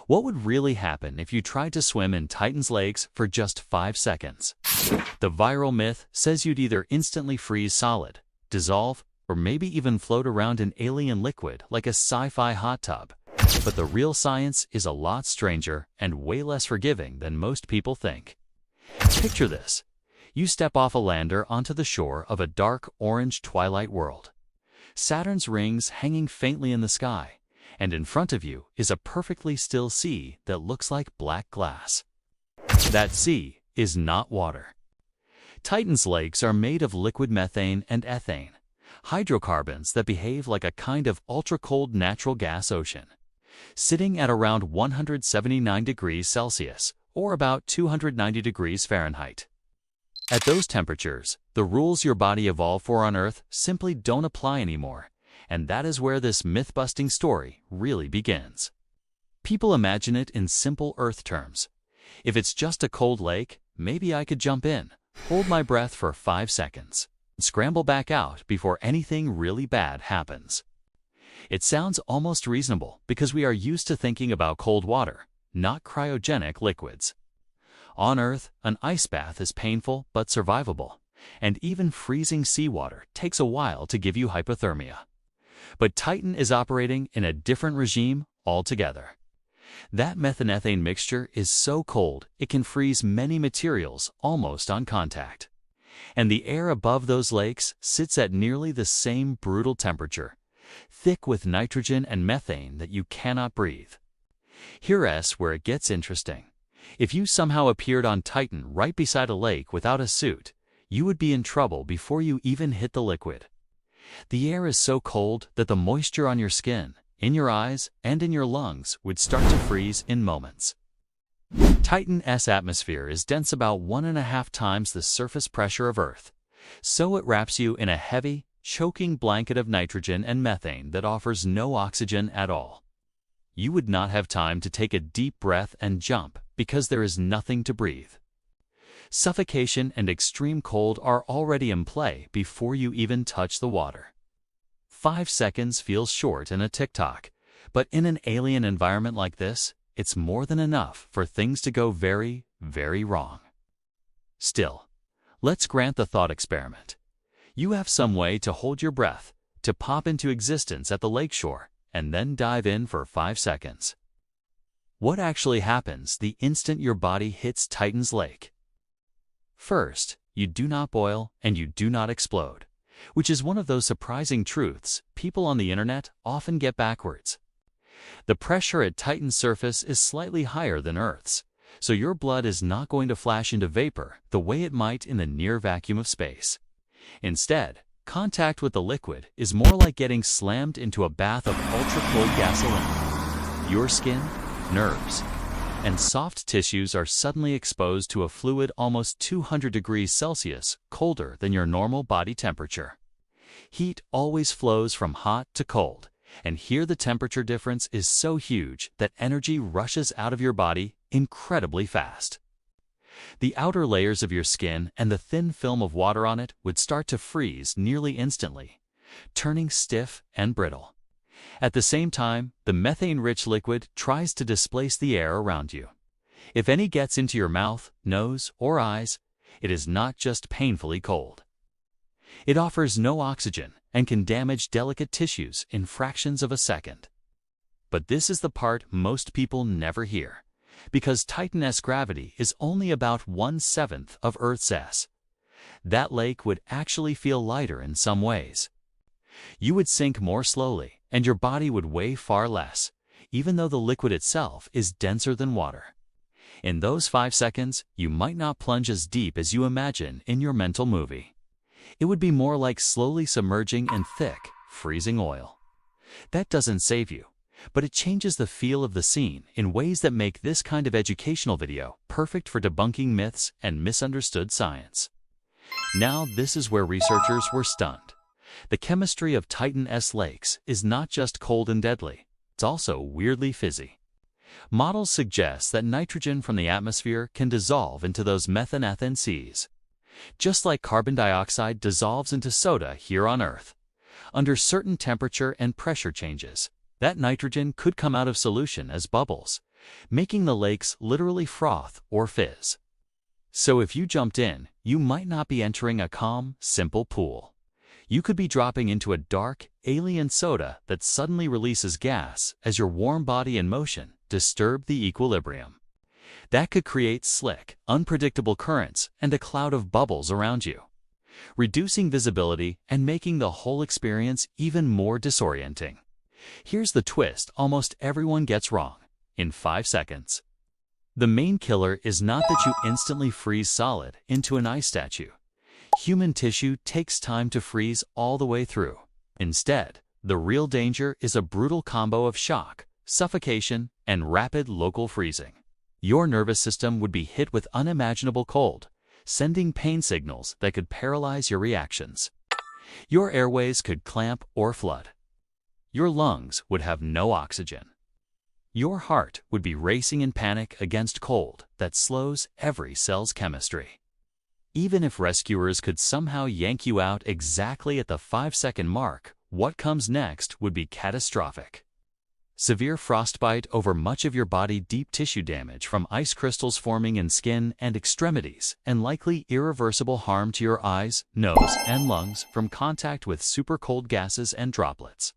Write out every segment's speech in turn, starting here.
What would really happen if you tried to swim in Titan's lakes for just 5 seconds? The viral myth says you'd either instantly freeze solid, dissolve, or maybe even float around in alien liquid like a sci-fi hot tub. But the real science is a lot stranger and way less forgiving than most people think. Picture this. You step off a lander onto the shore of a dark orange twilight world. Saturn's rings hanging faintly in the sky, and in front of you is a perfectly still sea that looks like black glass. That sea is not water. Titan's lakes are made of liquid methane and ethane, hydrocarbons that behave like a kind of ultra-cold natural gas ocean. Sitting at around 179 degrees Celsius, or about 290 degrees Fahrenheit. At those temperatures, the rules your body evolved for on Earth simply don't apply anymore, and that is where this myth-busting story really begins. People imagine it in simple Earth terms. If it's just a cold lake, maybe I could jump in, hold my breath for 5 seconds, and scramble back out before anything really bad happens. It sounds almost reasonable because we are used to thinking about cold water, not cryogenic liquids. On Earth, an ice bath is painful but survivable, and even freezing seawater takes a while to give you hypothermia. But Titan is operating in a different regime altogether. That methane-ethane mixture is so cold it can freeze many materials almost on contact. And the air above those lakes sits at nearly the same brutal temperature, thick with nitrogen and methane that you cannot breathe. Here's where it gets interesting. If you somehow appeared on Titan right beside a lake without a suit, you would be in trouble before you even hit the liquid. The air is so cold that the moisture on your skin, in your eyes, and in your lungs would start to freeze in moments. Titan's atmosphere is dense about 1.5 times the surface pressure of Earth, so it wraps you in a heavy, choking blanket of nitrogen and methane that offers no oxygen at all. You would not have time to take a deep breath and jump because there is nothing to breathe. Suffocation and extreme cold are already in play before you even touch the water. 5 seconds feels short in a TikTok, but in an alien environment like this, it's more than enough for things to go very, very wrong. Still, let's grant the thought experiment. You have some way to hold your breath, to pop into existence at the lakeshore, and then dive in for 5 seconds. What actually happens the instant your body hits Titan's lake? First, you do not boil and you do not explode, which is one of those surprising truths people on the internet often get backwards. The pressure at Titan's surface is slightly higher than Earth's, so your blood is not going to flash into vapor the way it might in the near vacuum of space. Instead, contact with the liquid is more like getting slammed into a bath of ultra-cold gasoline. Your skin, nerves, and soft tissues are suddenly exposed to a fluid almost 200 degrees Celsius colder than your normal body temperature. Heat always flows from hot to cold, and here the temperature difference is so huge that energy rushes out of your body incredibly fast. The outer layers of your skin and the thin film of water on it would start to freeze nearly instantly, turning stiff and brittle. At the same time, the methane-rich liquid tries to displace the air around you. If any gets into your mouth, nose, or eyes, it is not just painfully cold. It offers no oxygen and can damage delicate tissues in fractions of a second. But this is the part most people never hear, because Titan's gravity is only about 1/7 of Earth's S. That lake would actually feel lighter in some ways. You would sink more slowly, and your body would weigh far less, even though the liquid itself is denser than water. In those 5 seconds, you might not plunge as deep as you imagine in your mental movie. It would be more like slowly submerging in thick, freezing oil. That doesn't save you, but it changes the feel of the scene in ways that make this kind of educational video perfect for debunking myths and misunderstood science. Now this is where researchers were stunned. The chemistry of Titan's lakes is not just cold and deadly, it's also weirdly fizzy. Models suggest that nitrogen from the atmosphere can dissolve into those methane-ethane seas, just like carbon dioxide dissolves into soda here on Earth. Under certain temperature and pressure changes, that nitrogen could come out of solution as bubbles, making the lakes literally froth or fizz. So if you jumped in, you might not be entering a calm, simple pool. You could be dropping into a dark, alien soda that suddenly releases gas as your warm body and motion disturb the equilibrium. That could create slick, unpredictable currents and a cloud of bubbles around you, reducing visibility and making the whole experience even more disorienting. Here's the twist almost everyone gets wrong. In 5 seconds. The main killer is not that you instantly freeze solid into an ice statue. Human tissue takes time to freeze all the way through. Instead, the real danger is a brutal combo of shock, suffocation, and rapid local freezing. Your nervous system would be hit with unimaginable cold, sending pain signals that could paralyze your reactions. Your airways could clamp or flood. Your lungs would have no oxygen. Your heart would be racing in panic against cold that slows every cell's chemistry. Even if rescuers could somehow yank you out exactly at the 5-second mark, what comes next would be catastrophic. Severe frostbite over much of your body, deep tissue damage from ice crystals forming in skin and extremities, and likely irreversible harm to your eyes, nose, and lungs from contact with super cold gases and droplets.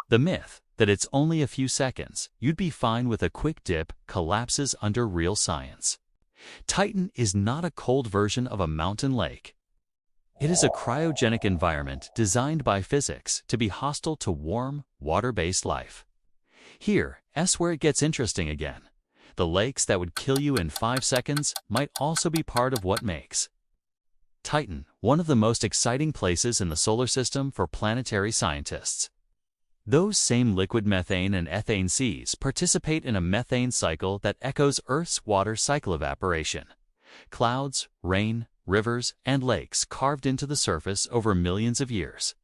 The myth that it's only a few seconds, you'd be fine with a quick dip, collapses under real science. Titan is not a cold version of a mountain lake. It is a cryogenic environment designed by physics to be hostile to warm, water-based life. Here's where it gets interesting again. The lakes that would kill you in 5 seconds might also be part of what makes Titan one of the most exciting places in the solar system for planetary scientists. Those same liquid methane and ethane seas participate in a methane cycle that echoes Earth's water cycle evaporation. Clouds, rain, rivers, and lakes carved into the surface over millions of years.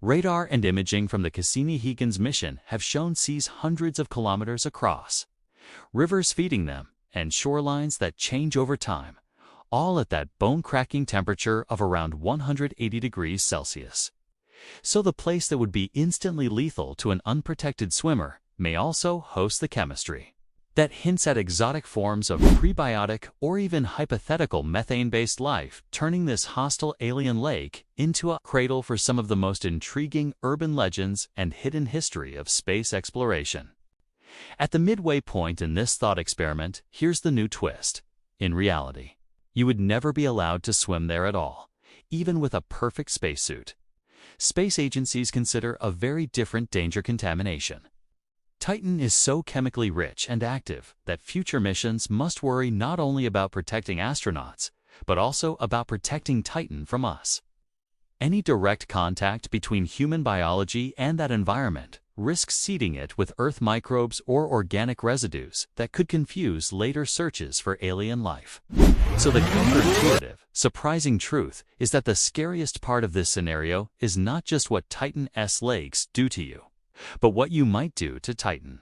Radar and imaging from the Cassini-Huygens mission have shown seas hundreds of kilometers across, rivers feeding them, and shorelines that change over time, all at that bone-cracking temperature of around 180 degrees Celsius. So the place that would be instantly lethal to an unprotected swimmer may also host the chemistry that hints at exotic forms of prebiotic or even hypothetical methane-based life, turning this hostile alien lake into a cradle for some of the most intriguing urban legends and hidden history of space exploration. At the midway point in this thought experiment, here's the new twist. In reality, you would never be allowed to swim there at all, even with a perfect spacesuit. Space agencies consider a very different danger: contamination. Titan is so chemically rich and active that future missions must worry not only about protecting astronauts, but also about protecting Titan from us. Any direct contact between human biology and that environment risks seeding it with Earth microbes or organic residues that could confuse later searches for alien life. So the counterintuitive, surprising truth is that the scariest part of this scenario is not just what Titan's lakes do to you, but what you might do to Titan.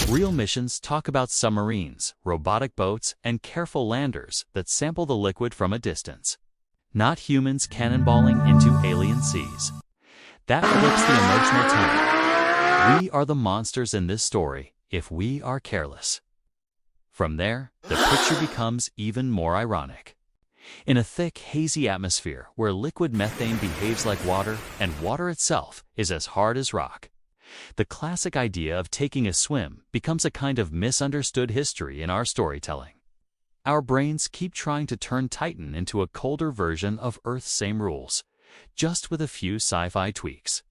Real missions talk about submarines, robotic boats, and careful landers that sample the liquid from a distance. Not humans cannonballing into alien seas. That flips the emotional tone. We are the monsters in this story if we are careless. From there, the picture becomes even more ironic. In a thick, hazy atmosphere where liquid methane behaves like water and water itself is as hard as rock, the classic idea of taking a swim becomes a kind of misunderstood history in our storytelling. Our brains keep trying to turn Titan into a colder version of Earth's same rules, just with a few sci-fi tweaks.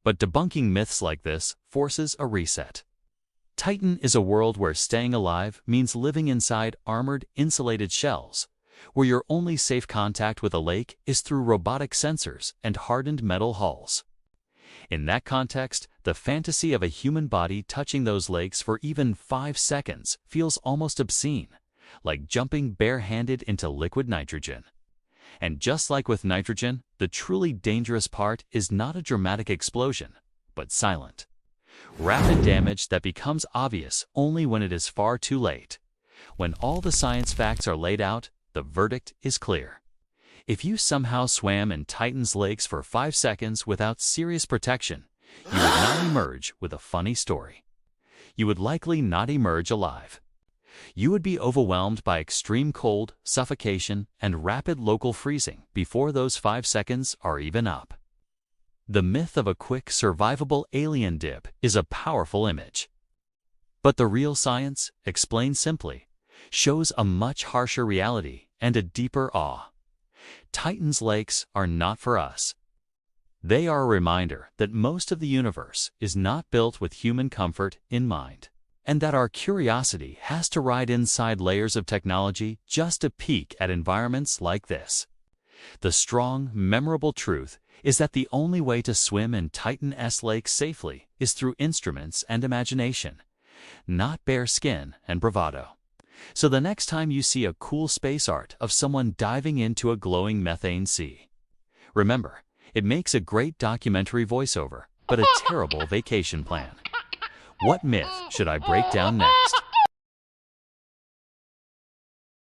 But debunking myths like this forces a reset. Titan is a world where staying alive means living inside armored, insulated shells, where your only safe contact with a lake is through robotic sensors and hardened metal hulls. In that context, the fantasy of a human body touching those lakes for even 5 seconds feels almost obscene, like jumping barehanded into liquid nitrogen. And just like with nitrogen, the truly dangerous part is not a dramatic explosion, but silent, rapid damage that becomes obvious only when it is far too late. When all the science facts are laid out, the verdict is clear. If you somehow swam in Titan's lakes for 5 seconds without serious protection, you would not emerge with a funny story. you would likely not emerge alive. You would be overwhelmed by extreme cold, suffocation, and rapid local freezing before those 5 seconds are even up. The myth of a quick, survivable alien dip is a powerful image. But the real science, explained simply, shows a much harsher reality and a deeper awe. Titan's lakes are not for us. They are a reminder that most of the universe is not built with human comfort in mind, and that our curiosity has to ride inside layers of technology just to peek at environments like this. The strong, memorable truth is that the only way to swim in Titan-S lakes safely is through instruments and imagination, not bare skin and bravado. So the next time you see a cool space art of someone diving into a glowing methane sea, remember, it makes a great documentary voiceover, but a terrible vacation plan. What myth should I break down next?